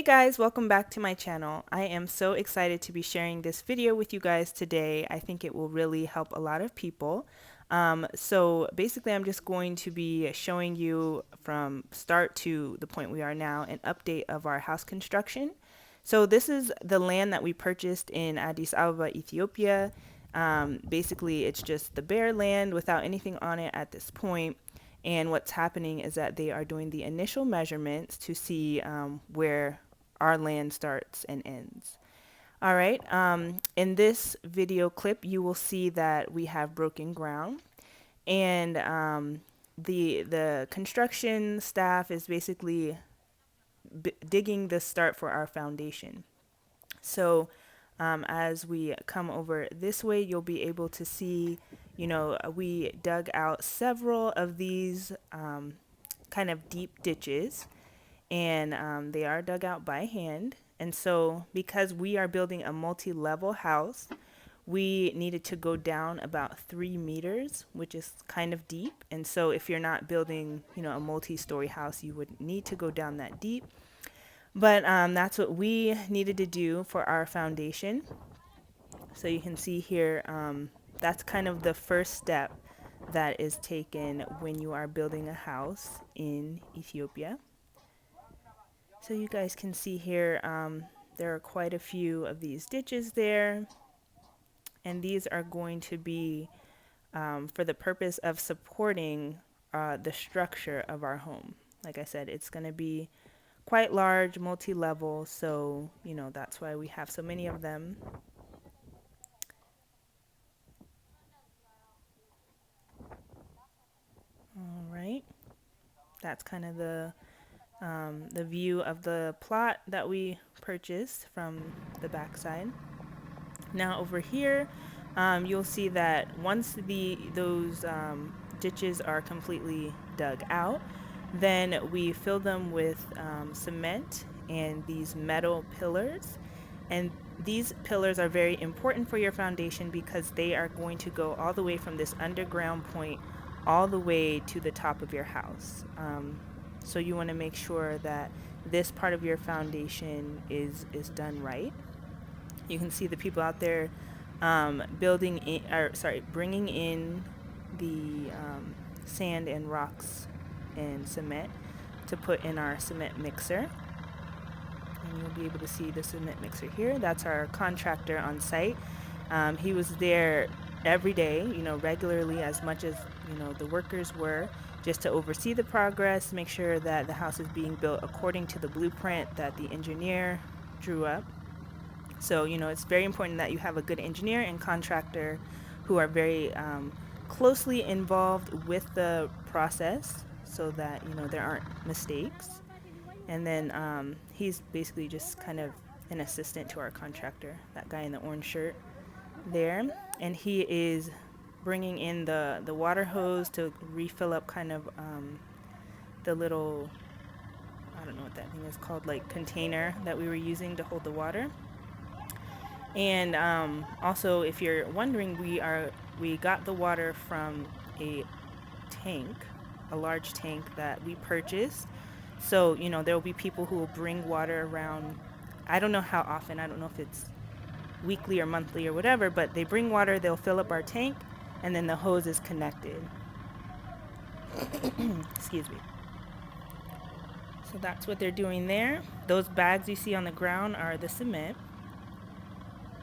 guys, welcome back to my channel. I am so excited to be sharing this video with you guys today. I think it will really help a lot of people. So basically I'm just going to be showing you from start to the point we are now an update of our house construction. So this is the land that we purchased in Addis Ababa, Ethiopia. Basically it's just the bare land without anything on it at this point. And what's happening is that they are doing the initial measurements to see where our land starts and ends. All right, in this video clip, you will see that we have broken ground, and the construction staff is basically digging the start for our foundation. So as we come over this way, you'll be able to see, we dug out several of these kind of deep ditches, and they are dug out by hand. And so because we are building a multi-level house, we needed to go down about 3 meters, which is kind of deep. And so if you're not building, a multi-story house, you would need to go down that deep. But that's what we needed to do for our foundation. So you can see here, that's kind of the first step that is taken when you are building a house in Ethiopia. So you guys can see here, there are quite a few of these ditches there, and these are going to be for the purpose of supporting the structure of our home. Like I said, it's going to be quite large, multi-level, so that's why we have so many of them. All right, that's kind of the view of the plot that we purchased from the backside. Now over here, you'll see that once those ditches are completely dug out, then we fill them with cement and these metal pillars. And these pillars are very important for your foundation because they are going to go all the way from this underground point all the way to the top of your house. So you want to make sure that this part of your foundation is done right. You can see the people out there bringing in the sand and rocks and cement to put in our cement mixer. And you'll be able to see the cement mixer here. That's our contractor on site. He was there every day, regularly, as much as the workers were, just to oversee the progress, make sure that the house is being built according to the blueprint that the engineer drew up. So it's very important that you have a good engineer and contractor who are very closely involved with the process, so that there aren't mistakes. And then he's basically just kind of an assistant to our contractor, that guy in the orange shirt there, and he is bringing in the water hose to refill up kind of the little, I don't know what that thing is called, like container that we were using to hold the water. And also, if you're wondering, we got the water from a tank, a large tank that we purchased. So there will be people who will bring water around. I don't know how often, I don't know if it's weekly or monthly or whatever, but they bring water, they'll fill up our tank, and then the hose is connected. Excuse me. So that's what they're doing there. Those bags you see on the ground are the cement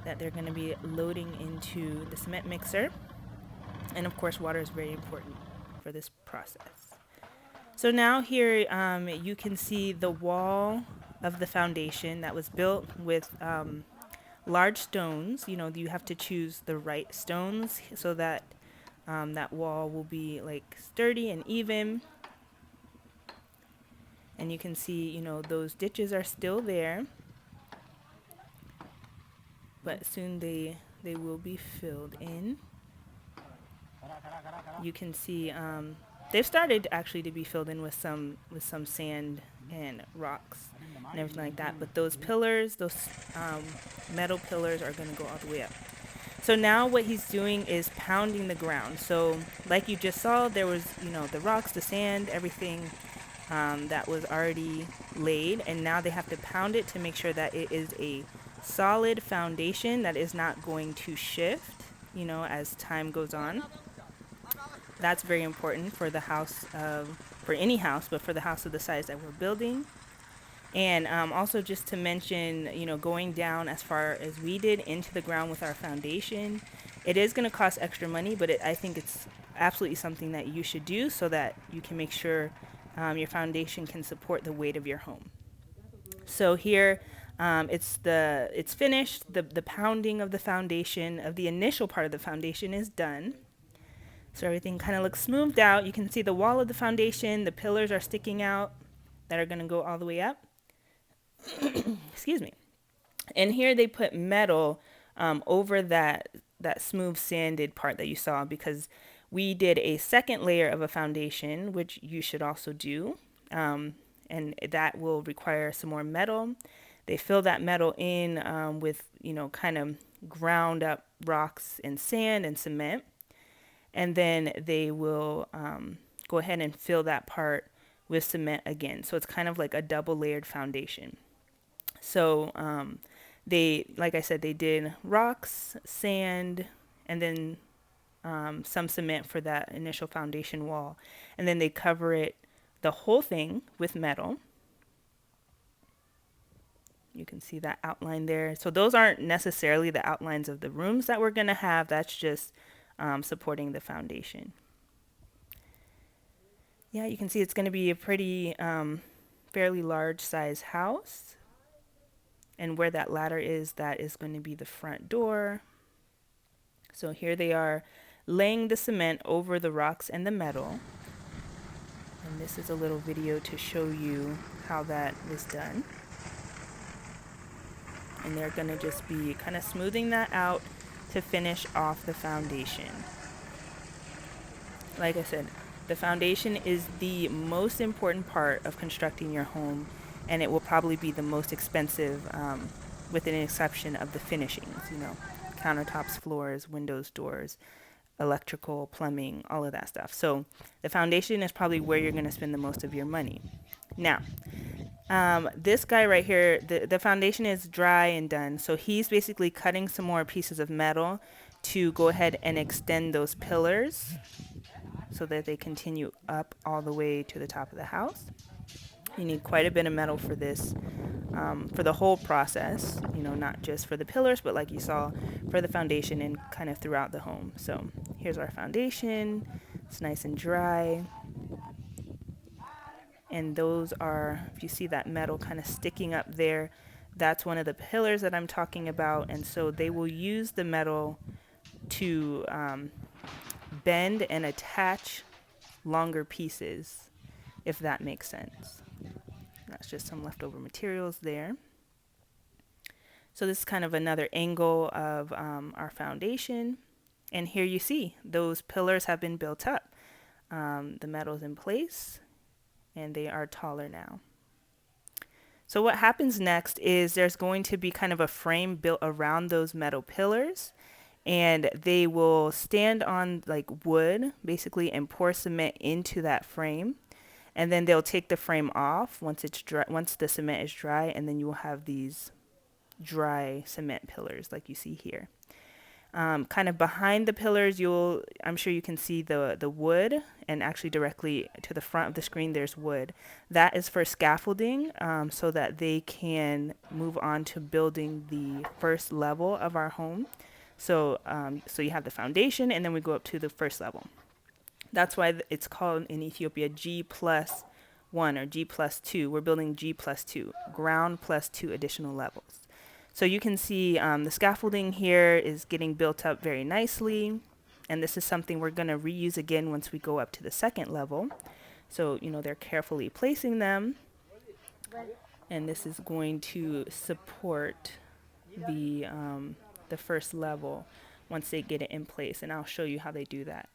that they're going to be loading into the cement mixer. And of course, water is very important for this process. So now here you can see the wall of the foundation that was built with large stones. You have to choose the right stones so that that wall will be like sturdy and even. And you can see, those ditches are still there, but soon they will be filled in. You can see they've started actually to be filled in with some sand and rocks and everything like that. But those pillars, those metal pillars, are going to go all the way up. So now what he's doing is pounding the ground. So like you just saw, there was the rocks, the sand, everything that was already laid, and now they have to pound it to make sure that it is a solid foundation that is not going to shift, as time goes on. That's very important for the house for any house, but for the house of the size that we're building. And also just to mention, going down as far as we did into the ground with our foundation, it is going to cost extra money, but I think it's absolutely something that you should do so that you can make sure your foundation can support the weight of your home. So here, it's finished. The pounding of the foundation, of the initial part of the foundation, is done. So everything kind of looks smoothed out. You can see the wall of the foundation. The pillars are sticking out that are going to go all the way up. Excuse me. And here they put metal over that smooth sanded part that you saw, because we did a second layer of a foundation, which you should also do. And that will require some more metal. They fill that metal in with, kind of ground up rocks and sand and cement. And then they will go ahead and fill that part with cement again. So it's kind of like a double layered foundation. So like I said, they did rocks, sand, and then some cement for that initial foundation wall. And then they cover the whole thing with metal. You can see that outline there. So those aren't necessarily the outlines of the rooms that we're going to have. That's just supporting the foundation. Yeah, you can see it's going to be a pretty fairly large size house. And where that ladder is, that is going to be the front door. So here they are laying the cement over the rocks and the metal. And this is a little video to show you how that was done. And they're going to just be kind of smoothing that out to finish off the foundation. Like I said, the foundation is the most important part of constructing your home, and it will probably be the most expensive, with an exception of the finishings, countertops, floors, windows, doors, electrical, plumbing, all of that stuff. So the foundation is probably where you're going to spend the most of your money. Now, this guy right here, the foundation is dry and done. So he's basically cutting some more pieces of metal to go ahead and extend those pillars so that they continue up all the way to the top of the house. You need quite a bit of metal for this, for the whole process, not just for the pillars, but like you saw, for the foundation and kind of throughout the home. So here's our foundation. It's nice and dry. And those are, if you see that metal kind of sticking up there, that's one of the pillars that I'm talking about. And so they will use the metal to bend and attach longer pieces, if that makes sense. That's just some leftover materials there. So this is kind of another angle of our foundation. And here you see those pillars have been built up. The metal's in place, and they are taller now. So what happens next is there's going to be kind of a frame built around those metal pillars, and they will stand on like wood basically and pour cement into that frame. And then they'll take the frame off once it's dry, once the cement is dry, and then you will have these dry cement pillars like you see here. Kind of behind the pillars, I'm sure you can see the wood, and actually directly to the front of the screen there's wood. That is for scaffolding, so that they can move on to building the first level of our home. So you have the foundation, and then we go up to the first level. That's why it's called in Ethiopia G+1 or G+2. We're building G+2, ground plus 2 additional levels. So you can see the scaffolding here is getting built up very nicely. And this is something we're going to reuse again once we go up to the second level. So, they're carefully placing them. And this is going to support the first level once they get it in place. And I'll show you how they do that.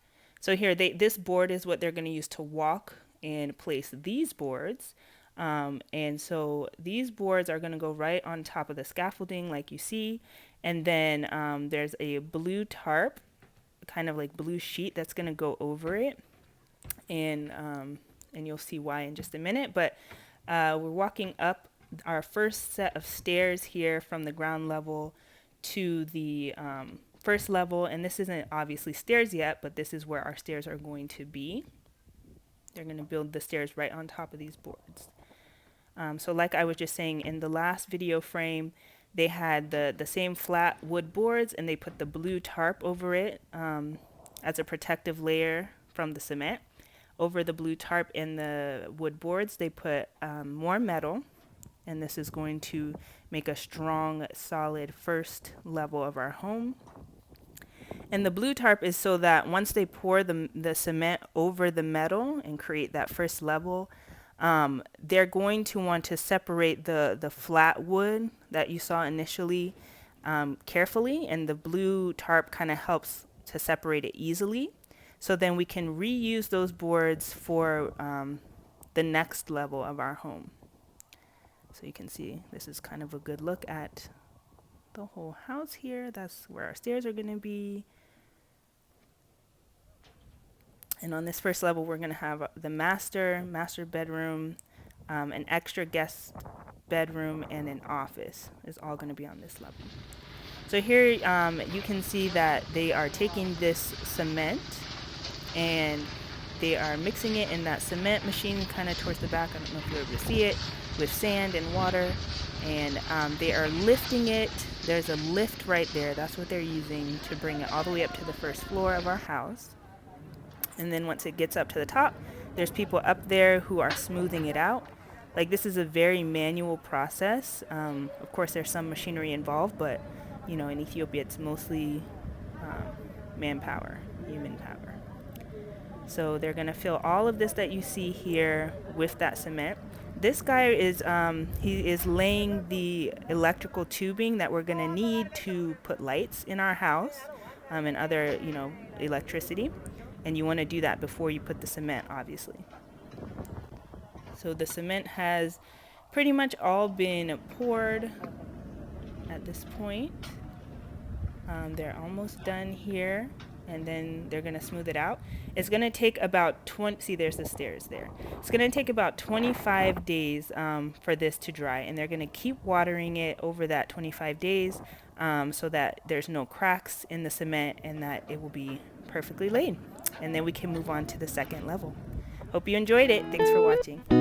So here, this board is what they're going to use to walk and place these boards. And so these boards are going to go right on top of the scaffolding like you see. And then there's a blue tarp, kind of like blue sheet, that's going to go over it. And and you'll see why in just a minute. But we're walking up our first set of stairs here from the ground level to the first level, and this isn't obviously stairs yet, but this is where our stairs are going to be. They're going to build the stairs right on top of these boards. So like I was just saying, in the last video frame, they had the same flat wood boards, and they put the blue tarp over it as a protective layer from the cement. Over the blue tarp and the wood boards, they put more metal, and this is going to make a strong, solid first level of our home. And the blue tarp is so that once they pour the cement over the metal and create that first level, they're going to want to separate the flat wood that you saw initially carefully, and the blue tarp kind of helps to separate it easily. So then we can reuse those boards for the next level of our home. So you can see this is kind of a good look at the whole house here. That's where our stairs are going to be. And on this first level, we're going to have the master bedroom, an extra guest bedroom, and an office is all going to be on this level. So here you can see that they are taking this cement and they are mixing it in that cement machine kind of towards the back. I don't know if you're able to see it, with sand and water. And they are lifting it. There's a lift right there. That's what they're using to bring it all the way up to the first floor of our house. And then once it gets up to the top, there's people up there who are smoothing it out. Like, this is a very manual process. Of course, there's some machinery involved, but you know, in Ethiopia, it's mostly manpower, human power. So they're gonna fill all of this that you see here with that cement. This guy is he is laying the electrical tubing that we're gonna need to put lights in our house and other, you know, electricity. And you want to do that before you put the cement, obviously. So the cement has pretty much all been poured at this point. They're almost done here, and then they're going to smooth it out. It's going to take about 20, see there's the stairs there. It's going to take about 25 days for this to dry, and they're going to keep watering it over that 25 days so that there's no cracks in the cement and that it will be perfectly laid. And then we can move on to the second level. Hope you enjoyed it. Thanks for watching.